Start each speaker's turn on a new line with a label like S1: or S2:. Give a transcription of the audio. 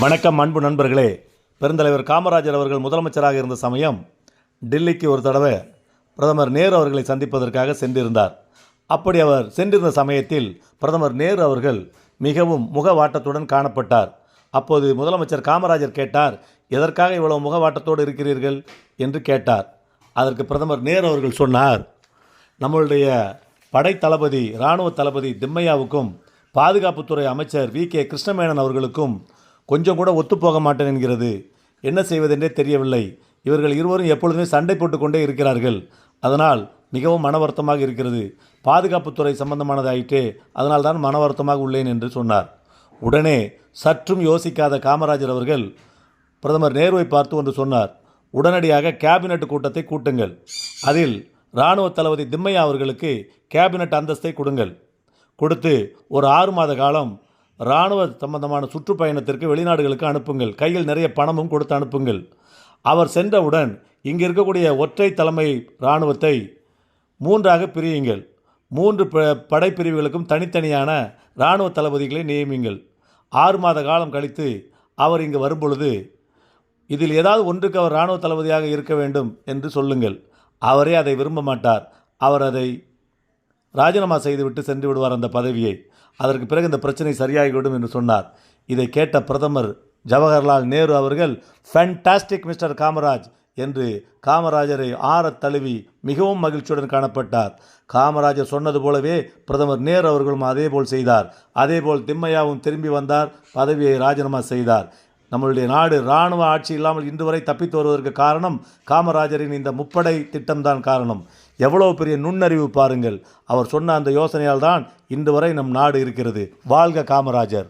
S1: வணக்கம் அன்பு நண்பர்களே. பெருந்தலைவர் காமராஜர் அவர்கள் முதலமைச்சராக இருந்த சமயம் டில்லிக்கு ஒரு தடவை பிரதமர் நேரு அவர்களை சந்திப்பதற்காக சென்றிருந்தார். அப்படி அவர் சென்றிருந்த சமயத்தில் பிரதமர் நேரு அவர்கள் மிகவும் முகவாட்டத்துடன் காணப்பட்டார். அப்போது முதலமைச்சர் காமராஜர் கேட்டார், எதற்காக இவ்வளவு முகவாட்டத்தோடு இருக்கிறீர்கள் என்று கேட்டார். அதற்கு பிரதமர் நேரு அவர்கள் சொன்னார், நம்மளுடைய படை தளபதி இராணுவ தளபதி திம்மையாவுக்கும் பாதுகாப்புத்துறை அமைச்சர் வி.கே. கிருஷ்ணமேனன் அவர்களுக்கும் கொஞ்சம் கூட ஒத்துப்போக மாட்டேன் என்கிறது. என்ன செய்வதென்றே தெரியவில்லை. இவர்கள் இருவரும் எப்பொழுதுமே சண்டை போட்டுக்கொண்டே இருக்கிறார்கள். அதனால் மிகவும் மன வருத்தமாக இருக்கிறது. பாதுகாப்புத்துறை சம்பந்தமானதாயிற்றே, அதனால் தான் மன வருத்தமாக உள்ளேன் என்று சொன்னார். உடனே சற்றும் யோசிக்காத காமராஜர் அவர்கள் பிரதமர் நேருவை பார்த்து ஒன்று சொன்னார். உடனடியாக கேபினட் கூட்டத்தை கூட்டுங்கள். அதில் இராணுவ தளபதி திம்மையா அவர்களுக்கு கேபினட் அந்தஸ்தை கொடுங்கள். கொடுத்து ஒரு 6 மாத காலம் இராணுவ சம்பந்தமான சுற்றுப்பயணத்திற்கு வெளிநாடுகளுக்கு அனுப்புங்கள். கையில் நிறைய பணமும் கொடுத்து அனுப்புங்கள். அவர் சென்றவுடன் இங்கே இருக்கக்கூடிய ஒற்றை தலைமை இராணுவத்தை 3ஆக பிரியுங்கள். 3 படைப்பிரிவுகளுக்கும் தனித்தனியான இராணுவ தளபதிகளை நியமியுங்கள். 6 மாத காலம் கழித்து அவர் இங்கு வரும்பொழுது இதில் ஏதாவது ஒன்றுக்கு அவர் இராணுவ தளபதியாக இருக்க வேண்டும் என்று சொல்லுங்கள். அவரே அதை விரும்ப மாட்டார். அவர் அதை ராஜினாமா செய்துவிட்டு சென்று விடுவார் அந்த பதவியை. அதற்கு பிறகு இந்த பிரச்சனை சரியாகிவிடும் என்று சொன்னார். இதை கேட்ட பிரதமர் ஜவஹர்லால் நேரு அவர்கள் ஃபேண்டாஸ்டிக் மிஸ்டர் காமராஜ் என்று காமராஜரை ஆறத் தழுவி மிகவும் மகிழ்ச்சியுடன் காணப்பட்டார். காமராஜர் சொன்னது போலவே பிரதமர் நேரு அவர்களும் அதேபோல் செய்தார். அதேபோல் திம்மையாவும் திரும்பி வந்தார், பதவியை ராஜினாமா செய்தார். நம்மளுடைய நாடு இராணுவ ஆட்சி இல்லாமல் இன்று வரை தப்பித்து வருவதற்கு காரணம் காமராஜரின் இந்த முப்படை திட்டம்தான் காரணம். எவ்வளவு பெரிய நுண்ணறிவு பாருங்கள். அவர் சொன்ன அந்த யோசனையால் தான் இன்று வரை நம் நாடு இருக்கிறது. வாழ்க காமராஜர்.